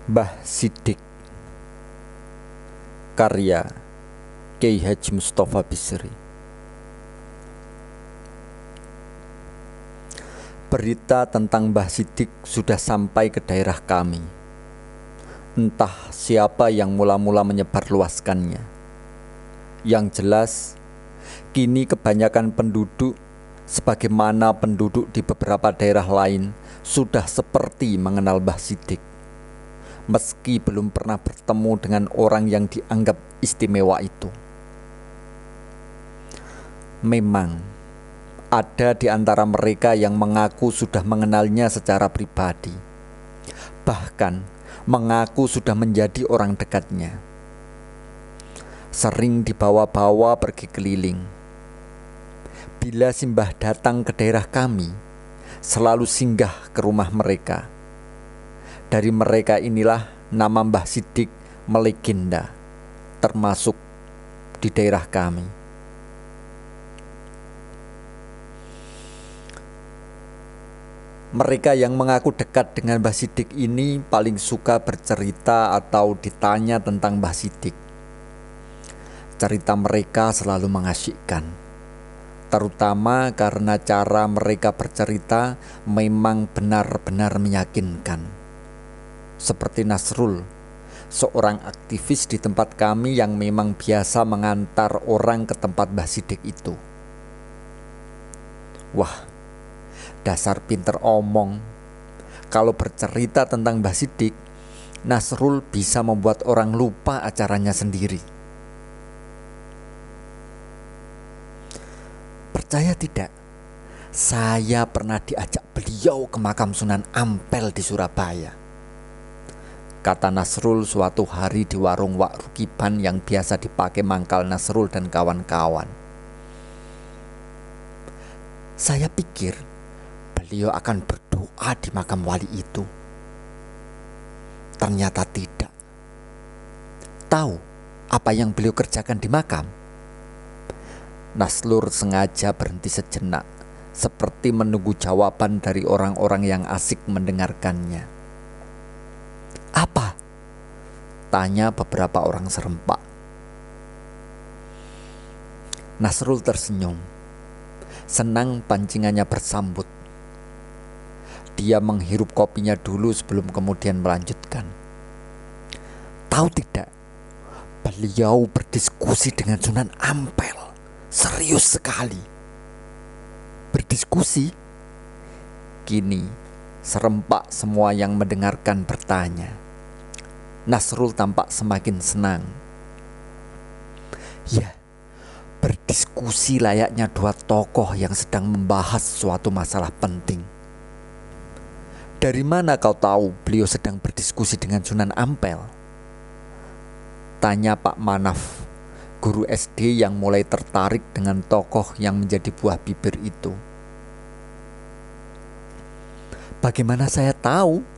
Mbah Siddiq, karya Kiai Haji Mustafa Bisri. Berita tentang Mbah Siddiq sudah sampai ke daerah kami. Entah siapa yang mula-mula menyebarluaskannya. Yang jelas, kini kebanyakan penduduk, sebagaimana penduduk di beberapa daerah lain, sudah seperti mengenal Mbah Siddiq, meski belum pernah bertemu dengan orang yang dianggap istimewa itu. Memang ada di antara mereka yang mengaku sudah mengenalnya secara pribadi, bahkan mengaku sudah menjadi orang dekatnya. Sering dibawa-bawa pergi keliling. Bila Simbah datang ke daerah kami, selalu singgah ke rumah mereka. Dari mereka inilah nama Mbah Siddiq melegenda, termasuk di daerah kami. Mereka yang mengaku dekat dengan Mbah Siddiq ini paling suka bercerita atau ditanya tentang Mbah Siddiq. Cerita mereka selalu mengasyikkan, terutama karena cara mereka bercerita memang benar-benar meyakinkan. Seperti Nasrul, seorang aktivis di tempat kami yang memang biasa mengantar orang ke tempat Mbah Siddiq itu. Wah, dasar pinter omong. Kalau bercerita tentang Mbah Siddiq, Nasrul bisa membuat orang lupa acaranya sendiri. Percaya tidak, saya pernah diajak beliau ke makam Sunan Ampel di Surabaya. Kata Nasrul suatu hari di warung Wak Rukiban yang biasa dipakai mangkal Nasrul dan kawan-kawan. Saya pikir beliau akan berdoa di makam wali itu. Ternyata tidak. Tahu apa yang beliau kerjakan di makam? Nasrul sengaja berhenti sejenak, seperti menunggu jawaban dari orang-orang yang asik mendengarkannya. Apa? Tanya beberapa orang serempak. Nasrul tersenyum, senang pancingannya bersambut. Dia menghirup kopinya dulu sebelum kemudian melanjutkan. Tahu tidak, beliau berdiskusi dengan Sunan Ampel. Serius sekali. Berdiskusi? Kini serempak semua yang mendengarkan bertanya. Nasrul tampak semakin senang. Ya, berdiskusi layaknya dua tokoh yang sedang membahas suatu masalah penting. Dari mana kau tahu beliau sedang berdiskusi dengan Sunan Ampel? Tanya Pak Manaf, guru SD yang mulai tertarik dengan tokoh yang menjadi buah bibir itu. Bagaimana saya tahu?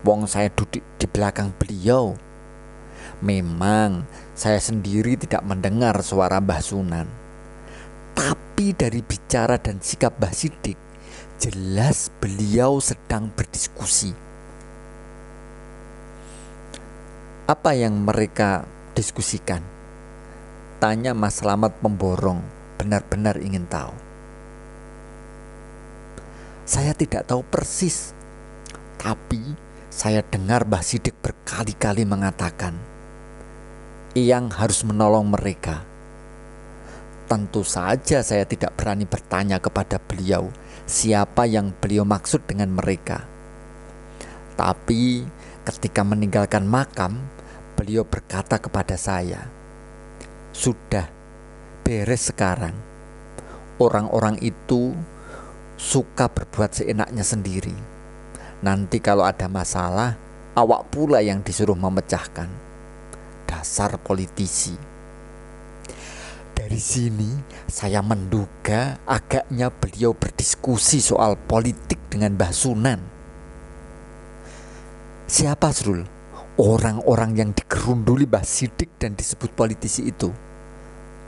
Wong saya duduk di belakang beliau. Memang saya sendiri tidak mendengar suara Mbah Sunan, tapi dari bicara dan sikap Mbah Siddiq, jelas beliau sedang berdiskusi. Apa yang mereka diskusikan? Tanya Mas Slamet memborong, benar-benar ingin tahu. Saya tidak tahu persis, tapi saya dengar Mbah Siddiq berkali-kali mengatakan, Eyang harus menolong mereka. Tentu saja saya tidak berani bertanya kepada beliau siapa yang beliau maksud dengan mereka. Tapi ketika meninggalkan makam, beliau berkata kepada saya, sudah beres sekarang. Orang-orang itu suka berbuat seenaknya sendiri. Nanti kalau ada masalah, awak pula yang disuruh memecahkan. Dasar politisi. Dari sini saya menduga agaknya beliau berdiskusi soal politik dengan Mbah Sunan. Siapa Srul? Orang-orang yang digerunduli Mbah Siddiq dan disebut politisi itu?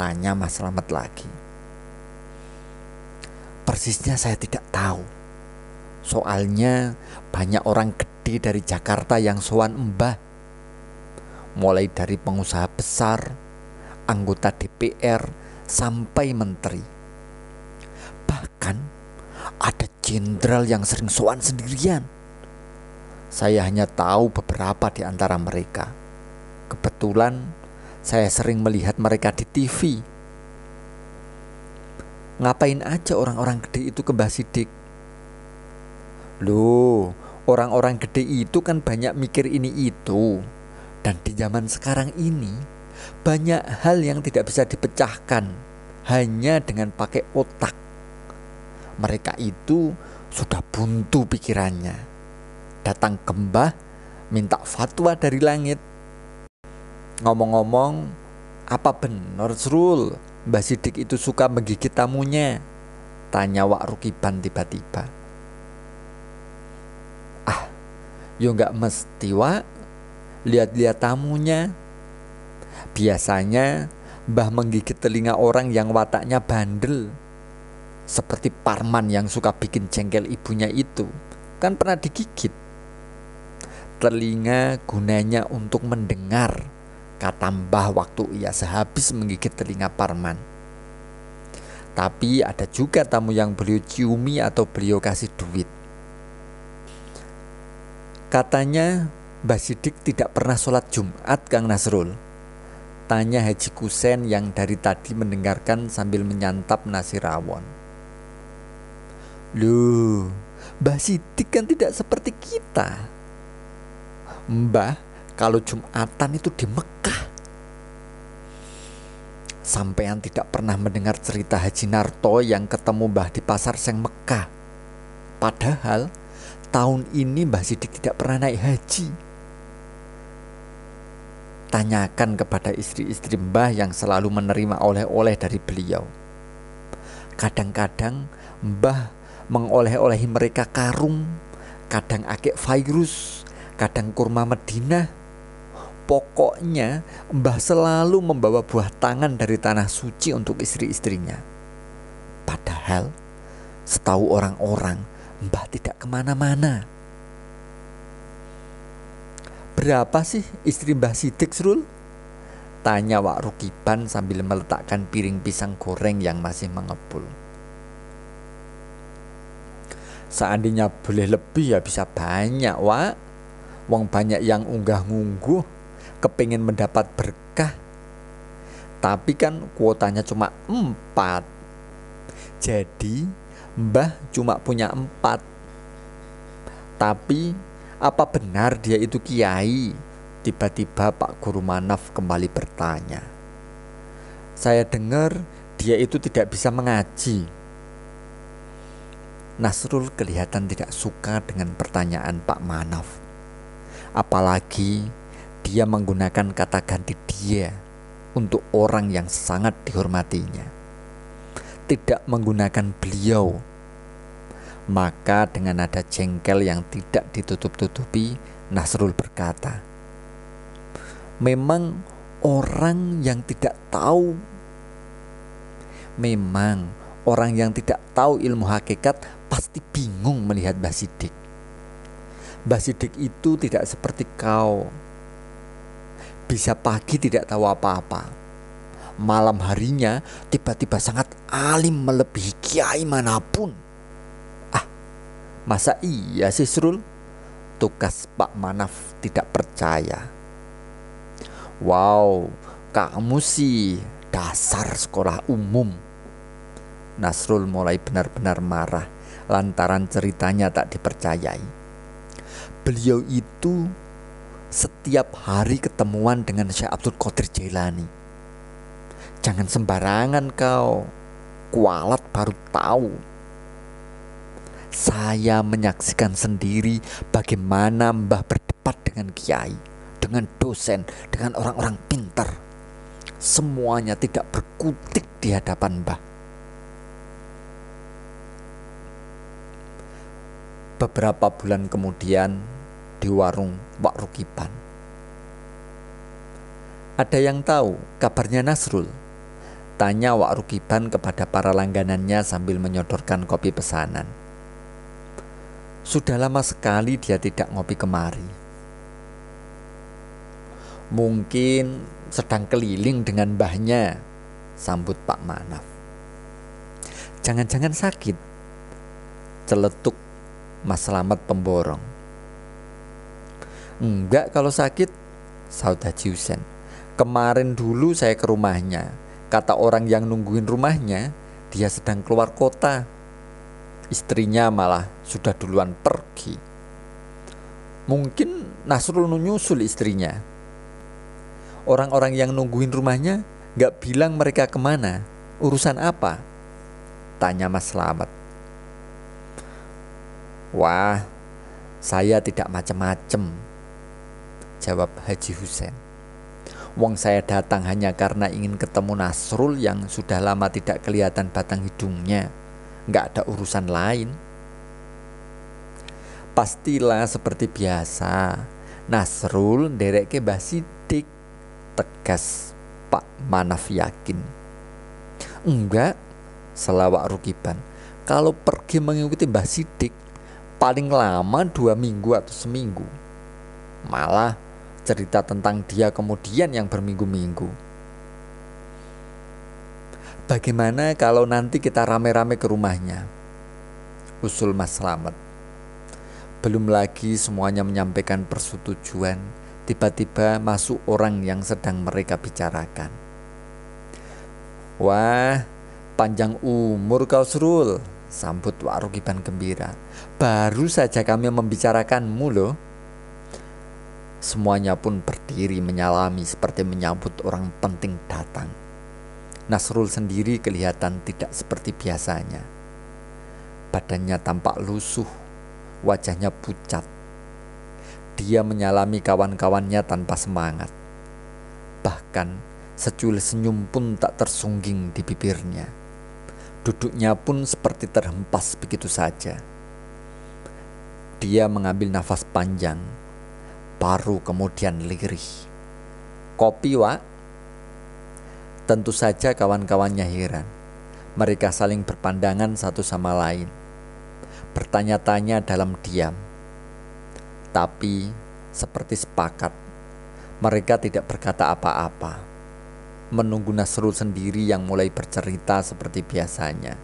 Tanya Mas Slamet lagi. Persisnya saya tidak tahu. Soalnya banyak orang gede gede dari Jakarta yang sowan Mbah. Mulai dari pengusaha besar, anggota DPR, sampai menteri. Bahkan ada jenderal yang sering sowan sendirian. Saya hanya tahu beberapa di antara mereka. Kebetulan saya sering melihat mereka di TV. Ngapain aja orang-orang gede itu ke Mbah Sidik? Loh, orang-orang gede itu kan banyak mikir ini itu. Dan di zaman sekarang ini banyak hal yang tidak bisa dipecahkan hanya dengan pakai otak. Mereka itu sudah buntu pikirannya. Datang ke Mbah minta fatwa dari langit. Ngomong-ngomong, apa benar Srul Mbah Sidik itu suka menggigit tamunya? Tanya Wak Rukiban tiba-tiba. Yo gak mesti, Wak. Lihat-lihat tamunya. Biasanya Mbah menggigit telinga orang yang wataknya bandel, seperti Parman yang suka bikin jengkel ibunya itu. Kan pernah digigit. Telinga gunanya untuk mendengar, kata Mbah waktu ia sehabis menggigit telinga Parman. Tapi ada juga tamu yang beliau ciumi atau beliau kasih duit. Katanya Mbah Sidik tidak pernah sholat Jumat, Kang Nasrul. Tanya Haji Kusen yang dari tadi mendengarkan sambil menyantap nasi rawon. Loh, Mbah Sidik kan tidak seperti kita. Mbah kalau Jumatan itu di Mekah. Sampean tidak pernah mendengar cerita Haji Narto yang ketemu Mbah di pasar Seng Mekah. Padahal tahun ini Mbah Sidik tidak pernah naik haji. Tanyakan kepada istri-istri Mbah yang selalu menerima oleh-oleh dari beliau. Kadang-kadang Mbah mengoleh-olehi mereka karung, kadang akik virus, kadang kurma Madinah. Pokoknya Mbah selalu membawa buah tangan dari tanah suci untuk istri-istrinya. Padahal setahu orang-orang Mbah tidak kemana-mana. Berapa sih istri Mbah Sidik, Srul? Tanya Wak Rukiban sambil meletakkan piring pisang goreng yang masih mengepul. Seandainya boleh lebih ya bisa banyak, Wak. Wong banyak yang unggah-ngungguh, kepingin mendapat berkah. Tapi kan kuotanya cuma 4. Jadi Mbah cuma punya 4. Tapi apa benar dia itu kiai? Tiba-tiba Pak Guru Manaf kembali bertanya. Saya dengar dia itu tidak bisa mengaji. Nasrul kelihatan tidak suka dengan pertanyaan Pak Manaf. Apalagi dia menggunakan kata ganti dia untuk orang yang sangat dihormatinya, tidak menggunakan beliau. Maka dengan nada jengkel yang tidak ditutup-tutupi, Nasrul berkata, memang orang yang tidak tahu ilmu hakikat pasti bingung melihat Mbah Sidik. Mbah Sidik itu tidak seperti kau. Bisa pagi tidak tahu apa-apa, malam harinya tiba-tiba sangat alim melebihi kiai manapun. Masa iya sih, Srul? Tugas Pak Manaf tidak percaya. Wow, kamu sih dasar sekolah umum. Nasrul mulai benar-benar marah lantaran ceritanya tak dipercayai. Beliau itu setiap hari ketemuan dengan Syekh Abdul Qadir Jailani. Jangan sembarangan kau, kualat baru tahu. Saya menyaksikan sendiri bagaimana Mbah berdebat dengan kiai, dengan dosen, dengan orang-orang pintar. Semuanya tidak berkutik di hadapan Mbah. Beberapa bulan kemudian di warung Wak Rukiban. Ada yang tahu kabarnya Nasrul? Tanya Wak Rukiban kepada para langganannya sambil menyodorkan kopi pesanan. Sudah lama sekali dia tidak ngopi kemari. Mungkin sedang keliling dengan mbahnya, sambut Pak Manaf. Jangan-jangan sakit, celetuk Mas Slamet pemborong. Enggak kalau sakit, saud Haji Husen. Kemarin dulu saya ke rumahnya. Kata orang yang nungguin rumahnya, dia sedang keluar kota. Istrinya malah sudah duluan pergi. Mungkin Nasrul nyusul istrinya. Orang-orang yang nungguin rumahnya gak bilang mereka kemana. Urusan apa? Tanya Mas Slamet. Wah, saya tidak macem-macem, jawab Haji Husen. Wong saya datang hanya karena ingin ketemu Nasrul yang sudah lama tidak kelihatan batang hidungnya. Nggak ada urusan lain. Pastilah seperti biasa, Nasrul ndereke Mbah Sidik, tegas Pak Manaf yakin. Enggak, selawak Rukiban. Kalau pergi mengikuti Mbah Sidik, paling lama 2 minggu atau seminggu. Malah cerita tentang dia kemudian yang berminggu-minggu. Bagaimana kalau nanti kita rame-rame ke rumahnya? Usul Mas Slamet. Belum lagi semuanya menyampaikan persetujuan, tiba-tiba masuk orang yang sedang mereka bicarakan. Wah, panjang umur kau Srul, sambut Wak Rukiban gembira. Baru saja kami membicarakanmu loh. Semuanya pun berdiri menyalami seperti menyambut orang penting datang. Nasrul sendiri kelihatan tidak seperti biasanya. Badannya tampak lusuh, wajahnya pucat. Dia menyalami kawan-kawannya tanpa semangat. Bahkan secuil senyum pun tak tersungging di bibirnya. Duduknya pun seperti terhempas begitu saja. Dia mengambil nafas panjang, baru kemudian lirih. Kopi, Wak? Tentu saja kawan-kawannya heran. Mereka saling berpandangan satu sama lain, bertanya-tanya dalam diam. Tapi seperti sepakat, mereka tidak berkata apa-apa. Menunggu Nasrul sendiri yang mulai bercerita seperti biasanya.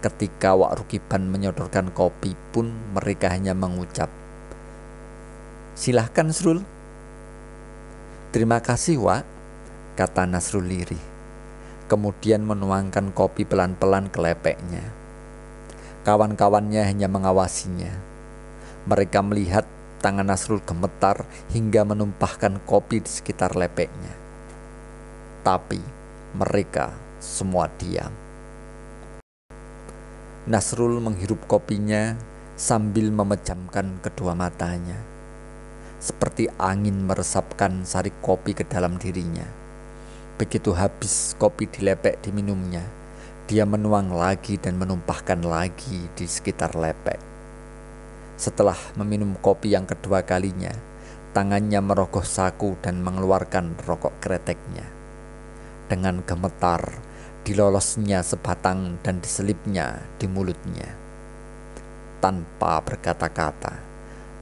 Ketika Wak Rukiban menyodorkan kopi pun mereka hanya mengucap, "Silahkan Srul." "Terima kasih Wak," kata Nasrul lirih. Kemudian menuangkan kopi pelan-pelan ke lepeknya. Kawan-kawannya hanya mengawasinya. Mereka melihat tangan Nasrul gemetar hingga menumpahkan kopi di sekitar lepeknya. Tapi mereka semua diam. Nasrul menghirup kopinya sambil memejamkan kedua matanya, seperti angin meresapkan sari kopi ke dalam dirinya. Begitu habis kopi dilepek diminumnya, dia menuang lagi dan menumpahkan lagi di sekitar lepek. Setelah meminum kopi yang kedua kalinya, tangannya merogoh saku dan mengeluarkan rokok kreteknya. Dengan gemetar, dilolosnya sebatang dan diselipnya di mulutnya. Tanpa berkata-kata,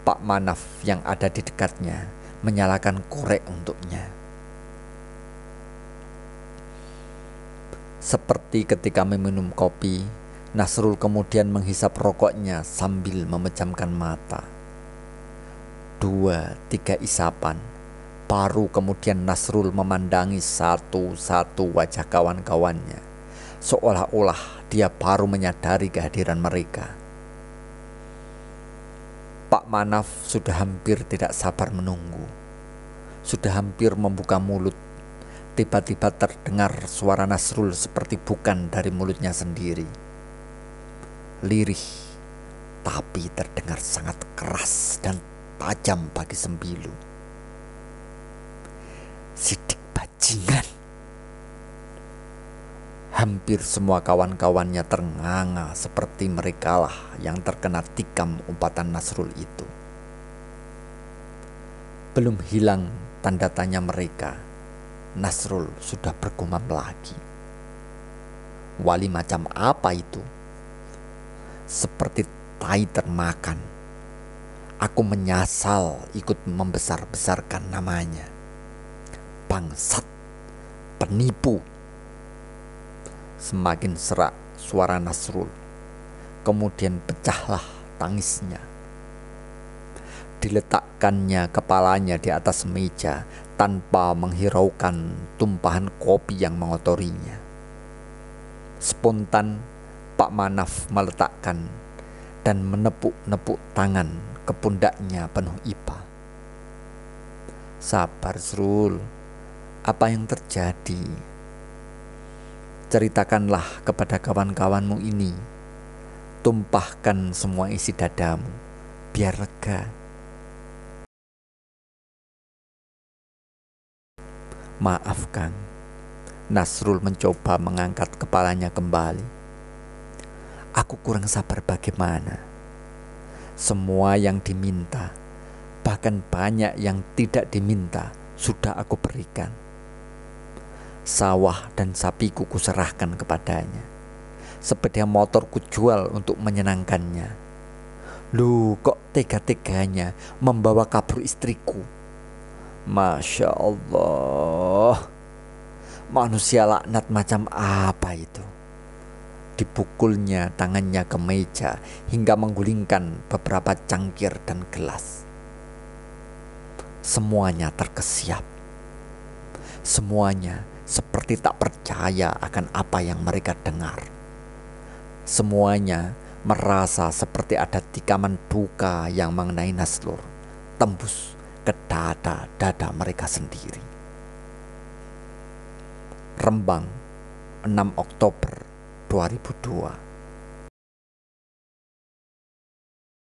Pak Manaf yang ada di dekatnya menyalakan korek untuknya. Seperti ketika meminum kopi, Nasrul kemudian menghisap rokoknya sambil memejamkan mata. 2-3 isapan, baru kemudian Nasrul memandangi satu-satu wajah kawan-kawannya, seolah-olah dia baru menyadari kehadiran mereka. Pak Manaf sudah hampir tidak sabar menunggu, sudah hampir membuka mulut. Tiba-tiba terdengar suara Nasrul seperti bukan dari mulutnya sendiri. Lirih, tapi terdengar sangat keras dan tajam bagi sembilu. "Sidik bajingan!" Hampir semua kawan-kawannya ternganga seperti merekalah yang terkena tikam umpatan Nasrul itu. Belum hilang tanda tanya mereka, Nasrul sudah bergumam lagi. "Wali macam apa itu? Seperti tai termakan," Aku menyesal ikut membesar-besarkan namanya. Bangsat, penipu. Semakin serak suara Nasrul. Kemudian pecahlah tangisnya. Diletakkannya kepalanya di atas meja tanpa menghiraukan tumpahan kopi yang mengotorinya. Spontan Pak Manaf meletakkan dan menepuk-nepuk tangan ke pundaknya penuh iba. Sabar, Srul. Apa yang terjadi? Ceritakanlah kepada kawan-kawanmu ini. Tumpahkan semua isi dadamu, biar lega. Maaf, Kang. Nasrul mencoba mengangkat kepalanya kembali. Aku kurang sabar bagaimana. Semua yang diminta, bahkan banyak yang tidak diminta, sudah aku berikan. Sawah dan sapiku kuserahkan kepadanya. Sepeda motor kujual untuk menyenangkannya. Loh, kok tega-teganya membawa kabur istriku? Masya Allah. Manusia laknat macam apa itu? Dipukulnya tangannya ke meja hingga menggulingkan beberapa cangkir dan gelas. Semuanya terkesiap. Semuanya seperti tak percaya akan apa yang mereka dengar. Semuanya merasa seperti ada tikaman duka yang mengenai Nasrul, tembus ke dada mereka sendiri. Rembang, 6 Oktober 2002.